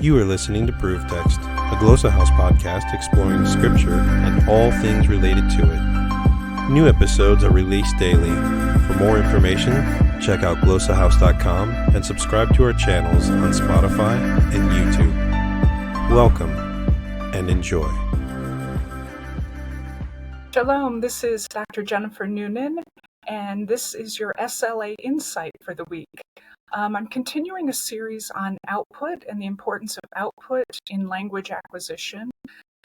You are listening to Proof Text, a Glossa House podcast exploring Scripture and all things related to it. New episodes are released daily. For more information, check out glossahouse.com and subscribe to our channels on Spotify and YouTube. Welcome and enjoy. Shalom, this is Dr. Jennifer Noonan, and this is your SLA Insight for the week. I'm continuing a series on output and the importance of output in language acquisition.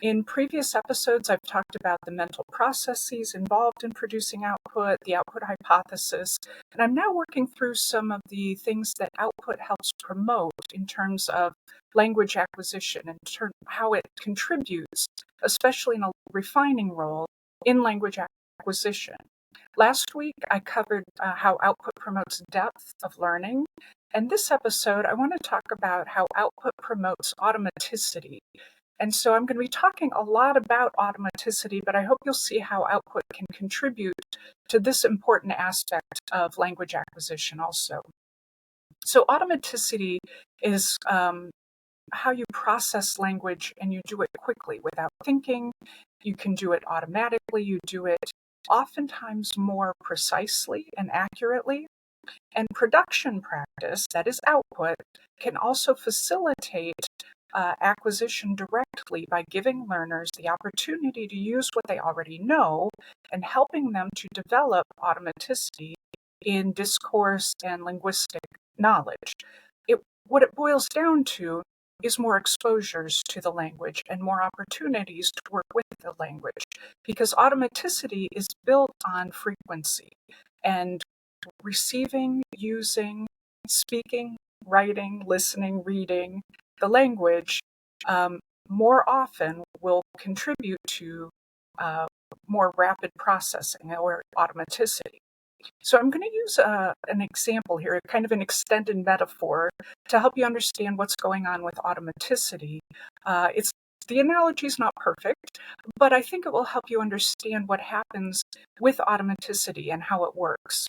In previous episodes, I've talked about the mental processes involved in producing output, the output hypothesis, and I'm now working through some of the things that output helps promote in terms of language acquisition and how it contributes, especially in a refining role, in language acquisition. Last week, I covered how output promotes depth of learning. And this episode, I want to talk about how output promotes automaticity. And so I'm going to be talking a lot about automaticity, but I hope you'll see how output can contribute to this important aspect of language acquisition also. So automaticity is how you process language and you do it quickly without thinking. You can do it automatically. You do it oftentimes more precisely and accurately. And production practice, that is output, can also facilitate acquisition directly by giving learners the opportunity to use what they already know and helping them to develop automaticity in discourse and linguistic knowledge. What it boils down to is more exposures to the language and more opportunities to work with the language, because automaticity is built on frequency and receiving, using, speaking, writing, listening, reading the language more often will contribute to more rapid processing or automaticity. So I'm going to use an example here, kind of an extended metaphor to help you understand what's going on with automaticity. The analogy is not perfect, but I think it will help you understand what happens with automaticity and how it works.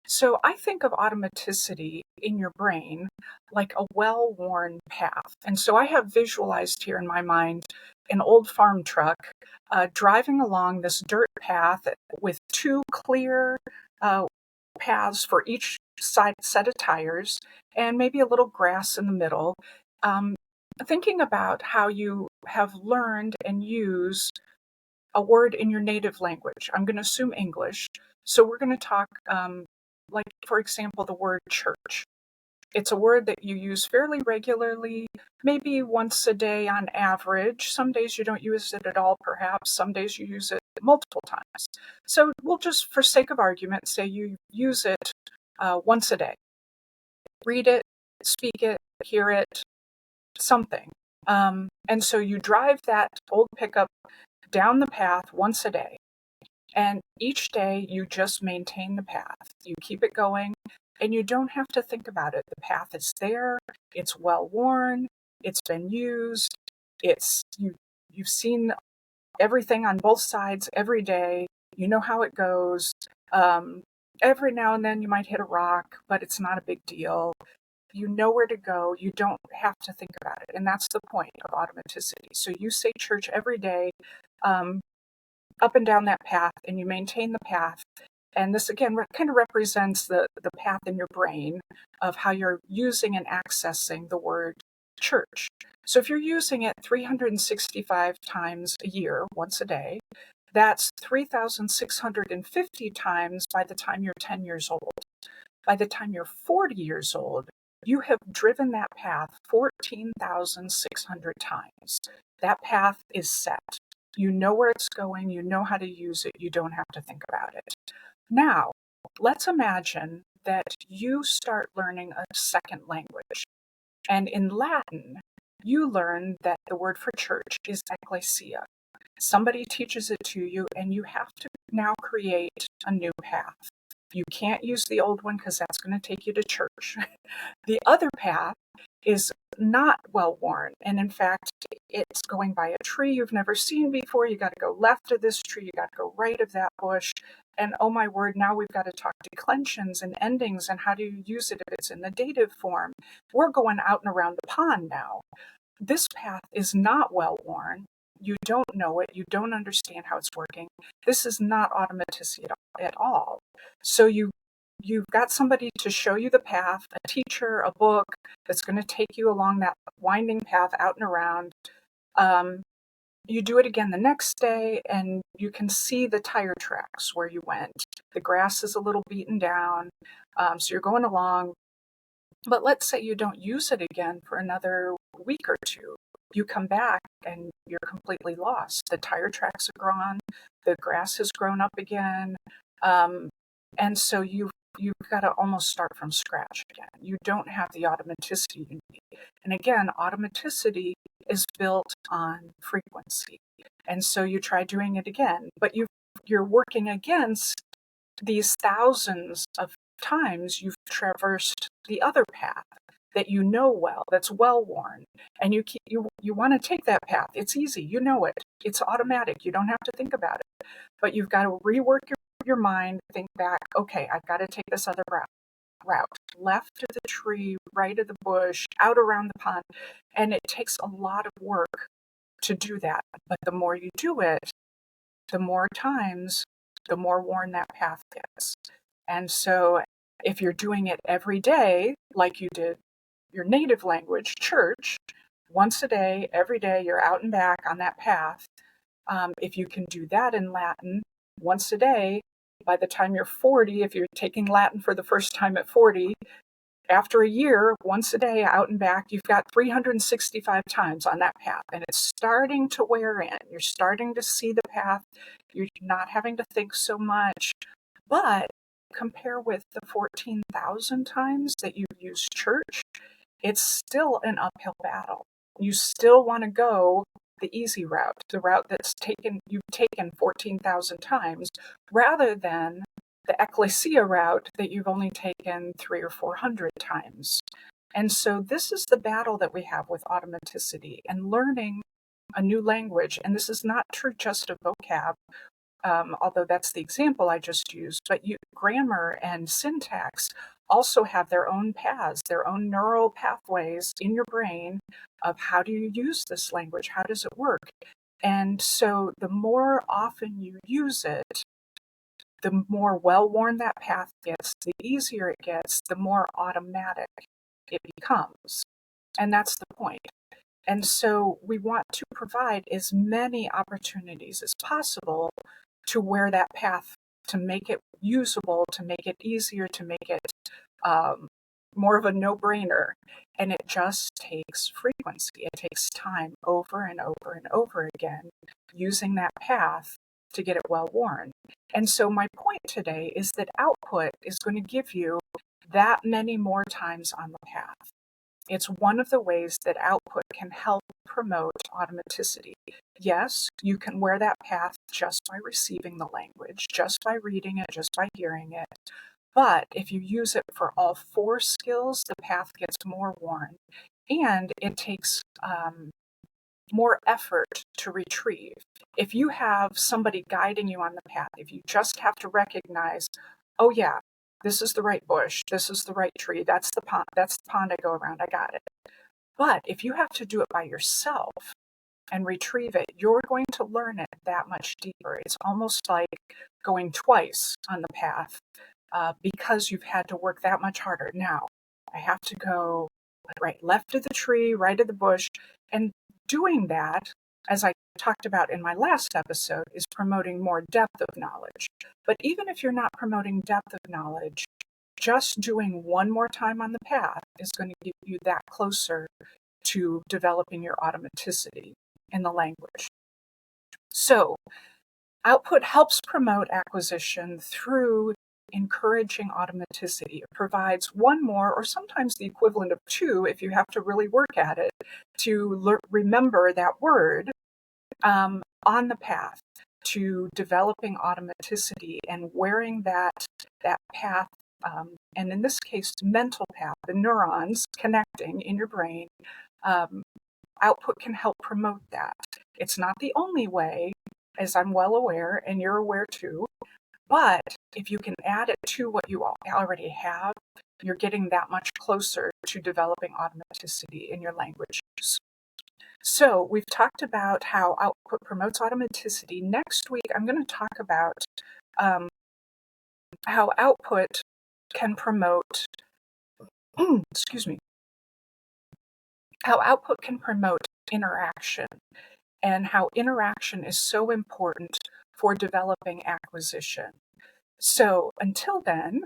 So I think of automaticity in your brain like a well-worn path. And so I have visualized here in my mind an old farm truck driving along this dirt path with two clear paths for each set of tires and maybe a little grass in the middle. Thinking about how you have learned and used a word in your native language. I'm going to assume English. So we're going to talk like, for example, the word church. It's a word that you use fairly regularly, maybe once a day on average. Some days you don't use it at all, perhaps. Some days you use it multiple times. So we'll just, for sake of argument, say you use it once a day. Read it, speak it, hear it, something. And so you drive that old pickup down the path once a day. And each day you just maintain the path. You keep it going and you don't have to think about it. The path is there. It's well worn. It's been used. You've seen everything on both sides every day. You know how it goes. Every now and then you might hit a rock, but it's not a big deal. You know where to go. You don't have to think about it. And that's the point of automaticity. So you say church every day, up and down that path, and you maintain the path. And this, again, kind of represents the path in your brain of how you're using and accessing the word church. So if you're using it 365 times a year, once a day, that's 3,650 times by the time you're 10 years old. By the time you're 40 years old, you have driven that path 14,600 times. That path is set. You know where it's going, you know how to use it, you don't have to think about it. Now, let's imagine that you start learning a second language. And in Latin, you learn that the word for church is ecclesia. Somebody teaches it to you, and you have to now create a new path. You can't use the old one because that's going to take you to church. The other path is not well worn. And in fact, it's going by a tree you've never seen before. You got to go left of this tree. You got to go right of that bush. And oh my word, now we've got to talk declensions and endings and how do you use it if it's in the dative form. We're going out and around the pond now. this path is not well worn. You don't know it. You don't understand how it's working. This is not automaticity at all. So you've got somebody to show you the path, a teacher, a book that's going to take you along that winding path out and around. You do it again the next day, and you can see the tire tracks where you went. The grass is a little beaten down, so you're going along. But let's say you don't use it again for another week or two. You come back and you're completely lost. The tire tracks are gone, the grass has grown up again, and so you've got to almost start from scratch again. You don't have the automaticity you need. And again, automaticity is built on frequency. And so you try doing it again, but you're working against these thousands of times you've traversed the other path that you know well, that's well worn, and you want to take that path. It's easy, you know it. It's automatic. You don't have to think about it. But you've got to rework your mind, think back, okay, I've got to take this other route, left of the tree, right of the bush, out around the pond. And it takes a lot of work to do that. But the more you do it, the more times, the more worn that path gets. And so if you're doing it every day, like you did your native language, church, once a day, every day, you're out and back on that path. If you can do that in Latin once a day, by the time you're 40, if you're taking Latin for the first time at 40, after a year, once a day, out and back, you've got 365 times on that path, and it's starting to wear in. You're starting to see the path. You're not having to think so much. But compare with the 14,000 times that you've used church, it's still an uphill battle. You still want to go the easy route, the route you've taken 14,000 times, rather than the ecclesia route that you've only taken 300 or 400 times. And so this is the battle that we have with automaticity and learning a new language. And this is not true just of vocab, although that's the example I just used, but grammar and syntax also have their own paths, their own neural pathways in your brain of how do you use this language? How does it work? And so the more often you use it, the more well-worn that path gets, the easier it gets, the more automatic it becomes. And that's the point. And so we want to provide as many opportunities as possible to wear that path, to make it usable, to make it easier, to make it more of a no-brainer. And it just takes frequency. It takes time over and over and over again using that path to get it well worn. And so my point today is that output is going to give you that many more times on the path. It's one of the ways that output can help promote automaticity. Yes, you can wear that path just by receiving the language, just by reading it, just by hearing it. But if you use it for all four skills, the path gets more worn, and it takes more effort to retrieve. If you have somebody guiding you on the path, if you just have to recognize, oh yeah, this is the right bush, this is the right tree, that's the pond I go around, I got it. But if you have to do it by yourself and retrieve it, you're going to learn it that much deeper. It's almost like going twice on the path because you've had to work that much harder. Now, I have to go left of the tree, right of the bush, and doing that, as I talked about in my last episode, is promoting more depth of knowledge. But even if you're not promoting depth of knowledge, just doing one more time on the path is going to get you that closer to developing your automaticity in the language. So, output helps promote acquisition through encouraging automaticity. It provides one more, or sometimes the equivalent of two, if you have to really work at it, to remember that word on the path to developing automaticity and wearing that path, and in this case, mental path, the neurons connecting in your brain. Output can help promote that. It's not the only way, as I'm well aware, and you're aware too, but if you can add it to what you already have, you're getting that much closer to developing automaticity in your language use. So we've talked about how output promotes automaticity. Next week, I'm going to talk about how output can promote, excuse me, how output can promote interaction, and how interaction is so important for developing acquisition. So until then,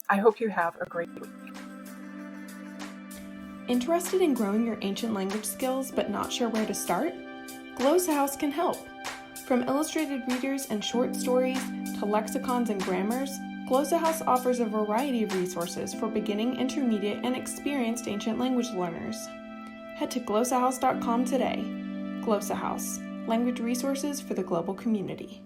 I hope you have a great week. Interested in growing your ancient language skills but not sure where to start? Glossa House can help. From illustrated readers and short stories to lexicons and grammars, Glossa House offers a variety of resources for beginning, intermediate, and experienced ancient language learners. Head to glossahouse.com today. Glossa House, language resources for the global community.